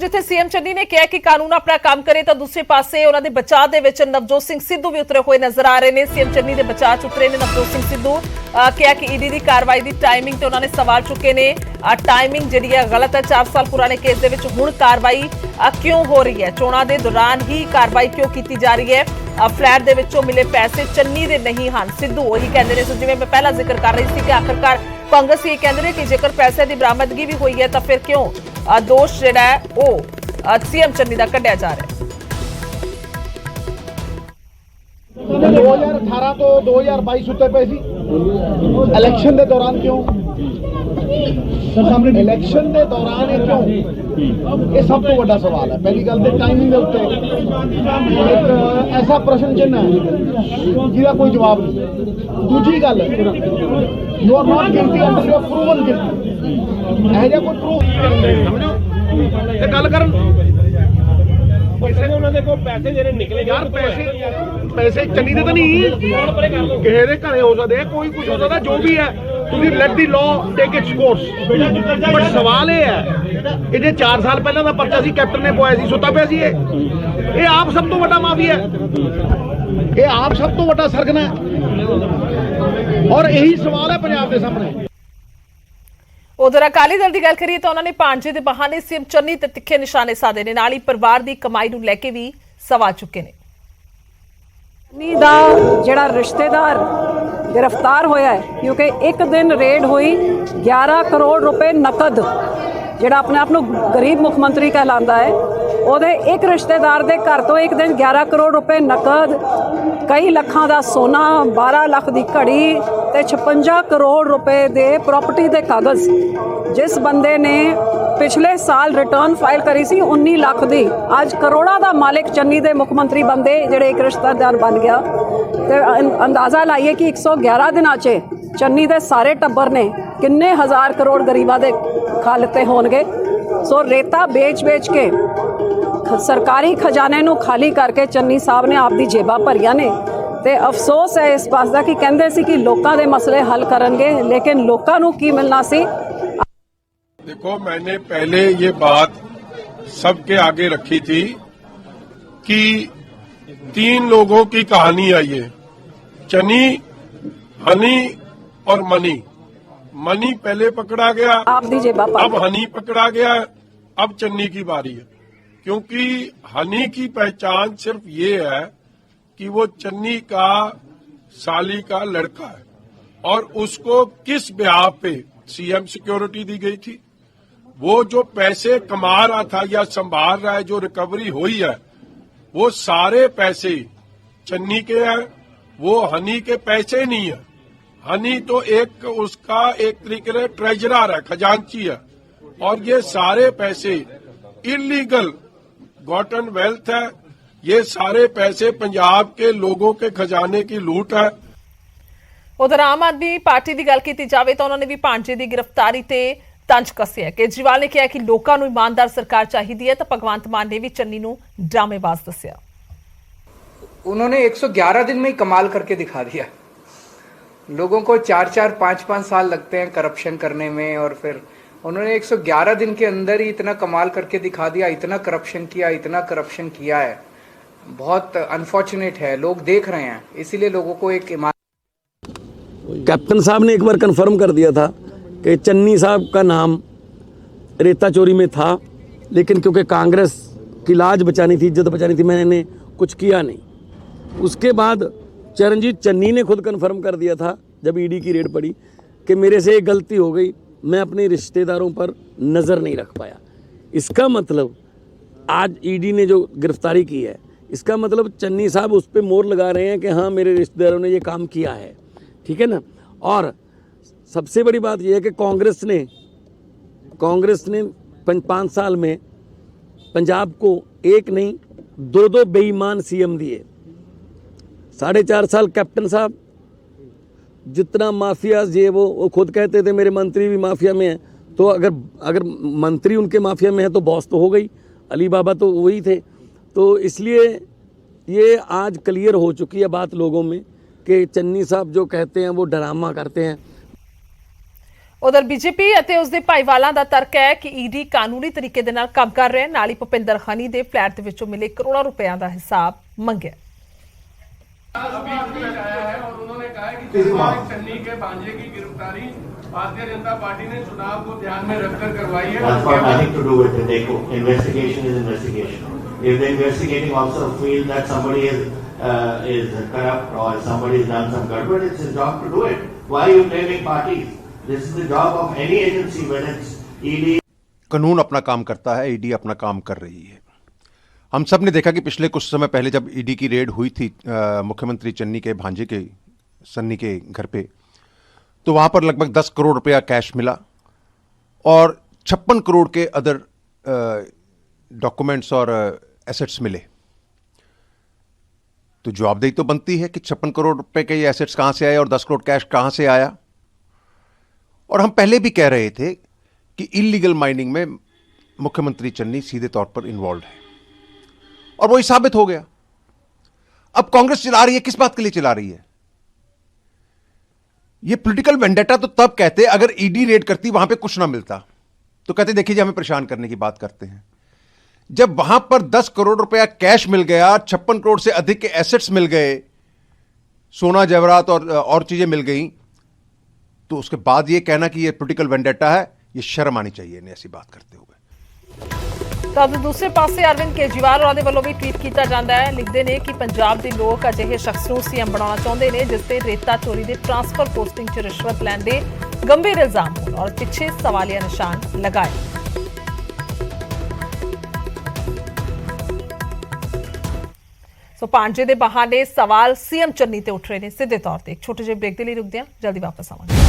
ਜਿੱਥੇ ਸੀਐਮ ਚੰਨੀ ਨੇ ਕਿਹਾ ਕਿ ਕਾਨੂੰਨ ਆਪਣਾ ਕੰਮ ਕਰੇ ਤਾਂ ਦੂਸਰੇ ਪਾਸੇ ਉਹਨਾਂ ਦੇ ਬਚਾਅ ਦੇ ਵਿੱਚ ਨਵਜੋਤ ਸਿੰਘ ਸਿੱਧੂ ਵੀ ਉਤਰੇ ਹੋਏ ਨਜ਼ਰ ਆ ਰਹੇ ਨੇ। ਸੀਐਮ ਚੰਨੀ ਦੇ ਬਚਾਅ ਚ ਉਤਰੇ ਨੇ ਨਵਜੋਤ ਸਿੰਘ ਸਿੱਧੂ। ਕਿਹਾ ਕਿ ਈਡੀ ਦੀ ਕਾਰਵਾਈ ਦੀ ਟਾਈਮਿੰਗ ਤੇ ਉਹਨਾਂ ਨੇ ਸਵਾਲ ਚੁੱਕੇ ਨੇ। ਟਾਈਮਿੰਗ ਜਿਹੜੀ ਹੈ ਗਲਤ ਹੈ। 4 ਸਾਲ ਪੁਰਾਣੇ ਕੇਸ ਦੇ ਵਿੱਚ ਹੁਣ ਕਾਰਵਾਈ ਕਿਉਂ ਹੋ ਰਹੀ ਹੈ? ਚੋਣਾਂ ਦੇ ਦੌਰਾਨ ਹੀ ਕਾਰਵਾਈ ਕਿਉਂ ਕੀਤੀ ਜਾ ਰਹੀ ਹੈ? ਫਲੈਟ ਦੇ ਵਿੱਚੋਂ ਮਿਲੇ ਪੈਸੇ ਚੰਨੀ ਦੇ ਨਹੀਂ ਹਨ। ਸਿੱਧੂ ਉਹੀ ਕਹਿੰਦੇ ਨੇ। ਜਿਵੇਂ ਮੈਂ ਪਹਿਲਾਂ ਜ਼ਿਕਰ ਕਰ ਰਹੀ ਸੀ ਕਿ ਆਖਰਕਾਰ ਕਾਂਗਰਸ ਇਹ ਕਹਿੰਦੇ ਨੇ ਕਿ ਜੇਕਰ ਪੈਸੇ ਦੀ ਬਰਾਮਦਗੀ ਵੀ ਹੋਈ ਹੈ ਤਾਂ ਫਿਰ ਕਿਉਂ ਦੋਸ਼ ਜਿਹੜਾ ਹੈ ਉਹ सीएम चन्नी का कढ़िया जा रहा है। 2018 तो 2022 उत्ते पे सी इलेक्शन के दौरान क्यों? इलेक्शन के दौरान क्यों? ये सब तो बड़ा सवाल है। पहली गल तो टाइमिंग के उत्ते एक ऐसा प्रश्न चिन्ह है जिसका कोई जवाब नहीं। दूसरी गल you are not guilty under your proven guilty. ऐसा कोई प्रूफ समझो ਤੇ ਗੱਲ ਕਰਨ ਕਿਸੇ ਨੇ ਉਹਨਾਂ ਦੇ ਕੋਲ ਪੈਸੇ ਜਿਹੜੇ ਨਿਕਲੇ ਯਾਰ ਪੈਸੇ ਚੰਨੀ ਦੇ ਤਾਂ ਨਹੀਂ ਕਿਸੇ ਦੇ ਘਰੇ ਹੋ ਸਕਦੇ ਕੋਈ ਕੁਝ ਹੋ ਸਕਦਾ ਜੋ ਵੀ ਹੈ। ਤੁਸੀਂ light the law take it's course. But ਸਵਾਲ ਇਹ ਹੈ ਕਿ ਜੇ 4 ਸਾਲ ਪਹਿਲਾਂ ਦਾ ਪਰਚਾ ਸੀ ਕੈਪਟਨ ਨੇ ਪਵਾਇਆ ਸੀ ਸੁੱਤਾ ਪਿਆ ਸੀ ਇਹ ਆਪ ਸਭ ਤੋਂ ਵੱਡਾ ਮਾਫੀਆ ਹੈ। ਇਹ ਆਪ ਸਭ ਤੋਂ ਵੱਡਾ ਸਰਗਨਾ ਹੈ ਔਰ ਇਹੀ ਸਵਾਲ ਹੈ ਪੰਜਾਬ ਦੇ ਸਾਹਮਣੇ। उधर अकाली दल की गल करिए तो उन्होंने भांजे के बहाने सीएम चन्नी ते तिखे निशाने साधे ने। नाल ही परिवार की कमाई नूं लैके भी सवाल चुके ने। चन्नी दा जिहड़ा रिश्तेदार गिरफ्तार होया है क्योंकि एक दिन रेड हुई 11 करोड़ रुपए नकद जिहड़ा अपने आप नूं गरीब मुख मंत्री कहलांदा है ਉਹਦੇ एक रिश्तेदार दे घर तो एक दिन 11 करोड़ रुपए नकद कई ਲੱਖਾਂ ਦਾ सोना 12 ਲੱਖ ਦੀ ਘੜੀ ਤੇ 56 करोड़ रुपए ਦੇ प्रॉपर्टी ਦੇ कागज जिस बंदे ने पिछले साल रिटर्न फाइल करी सी 19 ਲੱਖ ਦੀ ਅੱਜ ਕਰੋੜਾਂ ਦਾ ਮਾਲਿਕ ਚੰਨੀ ਦੇ ਮੁੱਖ ਮੰਤਰੀ ਬੰਦੇ ਜਿਹੜੇ ਇੱਕ ਰਿਸ਼ਤੇਦਾਰ ਬਣ ਗਿਆ। ਤੇ ਅੰਦਾਜ਼ਾ ਲਾਈਏ ਕਿ 111 ਦਿਨਾਂ 'ਚ ਚੰਨੀ ਦੇ ਸਾਰੇ ਟੱਬਰ ਨੇ ਕਿੰਨੇ ਹਜ਼ਾਰ ਕਰੋੜ ਗਰੀਬਾਂ ਦੇ ਖਾ ਲਿੱਤੇ ਹੋਣਗੇ। ਸੋ ਰੇਤਾ ਵੇਚ ਕੇ सरकारी खजाने नूं खाली करके चन्नी साहब ने आपदी जेबां भरियां ने। ते अफसोस है इस बात का कि कहंदे सी कि लोकां दे मसले हल करनगे लेकिन लोकां नूं की मिलना सी। देखो मैंने पहले ये बात सबके आगे रखी थी कि 3 लोगों की कहानी आई है, चनी, हनी और मनी। मनी पहले पकड़ा गया, आपदी जेबां अब हनी पकड़ा गया, अब चन्नी की बारी है। क्योंकि हनी की पहचान सिर्फ ये है कि वो चन्नी का साली का लड़का है और उसको किस ब्याह पे सीएम सिक्योरिटी दी गई थी। वो जो पैसे कमा रहा था या संभाल रहा है, जो रिकवरी हुई है, वो सारे पैसे चन्नी के हैं, वो हनी के पैसे नहीं है। हनी तो एक उसका एक तरीके से ट्रेजरर है, खजांची है और ये सारे पैसे इलीगल गॉटन वेल्थ है। ये सारे पैसे पंजाब के लोगों के खजाने की लूट है। उधर आम आदमी पार्टी की गल की जाए तो उन्होंने भी भांजे की गिरफ्तारी ते तंज कसिया। केजरीवाल ने कहा कि लोगों को ईमानदार सरकार चाहिए है तो भगवंत मान ने भी चन्नी नूं ड्रामेबाज दस्या। उन्होंने 111 दिन में ही कमाल करके दिखा दिया। लोगों को 4-4, 5-5 साल लगते हैं करप्शन करने में और फिर उन्होंने 111 दिन के अंदर ही इतना कमाल करके दिखा दिया। इतना करप्शन किया है। बहुत अनफॉर्चुनेट है, लोग देख रहे हैं, इसीलिए लोगों को एक कैप्टन साहब ने एक बार कंफर्म कर दिया था कि चन्नी साहब का नाम रेता चोरी में था, लेकिन क्योंकि कांग्रेस की लाज बचानी थी, इज्जत बचानी थी, मैंने कुछ किया नहीं। उसके बाद चरणजीत चन्नी ने खुद कंफर्म कर दिया था जब ईडी की रेड पड़ी कि मेरे से एक गलती हो गई, मैं अपने रिश्तेदारों पर नज़र नहीं रख पाया। इसका मतलब आज ईडी ने जो गिरफ्तारी की है, इसका मतलब चन्नी साहब उस पर मोहर लगा रहे हैं कि हाँ मेरे रिश्तेदारों ने ये काम किया है, ठीक है ना। और सबसे बड़ी बात यह है कि कांग्रेस ने 5 साल में पंजाब को एक नहीं 2 बेईमान सीएम दिए। 4.5 साल कैप्टन साहब जितना माफिया ये वो खुद कहते थे मेरे मंत्री भी माफिया में हैं, तो अगर मंत्री उनके माफिया में है तो बॉस तो हो गई, अली बाबा तो वही थे। तो इसलिए ये आज क्लियर हो चुकी है बात लोगों में कि चन्नी साहब जो कहते हैं वो ड्रामा करते हैं। ਉਧਰ ਬੀਜੇਪੀ ਅਤੇ ਉਸ ਦੇ ਭਾਈਵਾਲਾਂ ਦਾ ਤਰਕ ਹੈ ਕਿ ਈਡੀ ਕਾਨੂੰਨੀ ਤਰੀਕੇ ਦੇ ਨਾਲ ਕੰਮ ਕਰ ਰਿਹਾ ਹੈ। ਨਾਲ ਹੀ ਭੁਪਿੰਦਰ ਹਨੀ ਦੇ ਫਲੈਟ ਦੇ ਵਿੱਚੋਂ ਮਿਲੇ ਕਰੋੜਾਂ ਰੁਪਇਆਂ ਦਾ ਹਿਸਾਬ ਮੰਗਿਆ। चन्नी के भांजे की गिरफ्तारी भारतीय जनता पार्टी ने चुनाव को ध्यान में रखकर करवाई है। That's got nothing to do with it. देखो, investigation is investigation. If the investigating officer feels that somebody is corrupt or somebody has done some garbage, it's his job to do it. Why are you blaming parties? This is the job of any agency when it's ED. कानून अपना काम करता है, ED अपना काम कर रही है। हम सब ने देखा कि पिछले कुछ समय पहले जब ईडी की रेड हुई थी मुख्यमंत्री चन्नी के भांजे के सन्नी के घर पे, तो वहां पर लगभग 10 करोड़ रुपया कैश मिला और 56 करोड़ के अदर डॉक्यूमेंट्स और एसेट्स मिले। तो जवाबदेही तो बनती है कि 56 करोड़ रुपए के ये एसेट्स कहां से आए और 10 करोड़ कैश कहां से आया। और हम पहले भी कह रहे थे कि इलीगल माइनिंग में मुख्यमंत्री चन्नी सीधे तौर पर इन्वॉल्व है और वही साबित हो गया। अब कांग्रेस चिल्ला रही है, किस बात के लिए चिल्ला रही है? ये पॉलिटिकल वेंडेटा तो तब कहते अगर ईडी रेड करती वहां पे कुछ ना मिलता, तो कहते देखिए जी हमें परेशान करने की बात करते हैं। जब वहां पर 10 करोड़ रुपया कैश मिल गया, 56 करोड़ से अधिक के एसेट्स मिल गए, सोना जेवरात और चीजें मिल गई, तो उसके बाद ये कहना कि ये पॉलिटिकल वेंडेटा है, ये शर्म आनी चाहिए इन्हें ऐसी बात करते हुए। ਤਾਂ ਦੂਸਰੇ ਪਾਸੇ ਅਰਵਿੰਦ ਕੇਜਰੀਵਾਲ ਉਹਨਾਂ ਦੇ ਵੱਲੋਂ ਵੀ ਟਵੀਟ ਕੀਤਾ ਜਾਂਦਾ ਹੈ। ਲਿਖਦੇ ਨੇ ਕਿ ਪੰਜਾਬ ਦੇ ਲੋਕ ਅਜਿਹੇ ਸ਼ਖਸ ਨੂੰ ਸੀਐਮ ਬਣਾਉਣਾ ਚਾਹੁੰਦੇ ਨੇ ਜਿਸ ਤੇ ਰੇਤਾ ਚੋਰੀ ਦੇ ਟ੍ਰਾਂਸਫਰ ਪੋਸਟਿੰਗ 'ਚ ਰਿਸ਼ਵਤ ਲੈਣ ਦੇ ਗੰਭੀਰ ਇਲਜ਼ਾਮ ਹੋਣ ਔਰ ਪਿੱਛੇ ਸਵਾਲੀਆ ਨਿਸ਼ਾਨ ਲਗਾਏ। ਸੋ ਭਾਂਜੇ ਦੇ ਬਹਾਨੇ ਸਵਾਲ ਸੀਐਮ ਚੰਨੀ ਤੇ ਉੱਠ ਰਹੇ ਨੇ ਸਿੱਧੇ ਤੌਰ ਤੇ। ਇੱਕ ਛੋਟੇ ਜਿਹੇ ਬ੍ਰੇਕ ਦੇ ਲਈ ਰੁਕਦੇ ਹਾਂ, ਜਲਦੀ ਵਾਪਸ ਆਵਾਂਗੇ।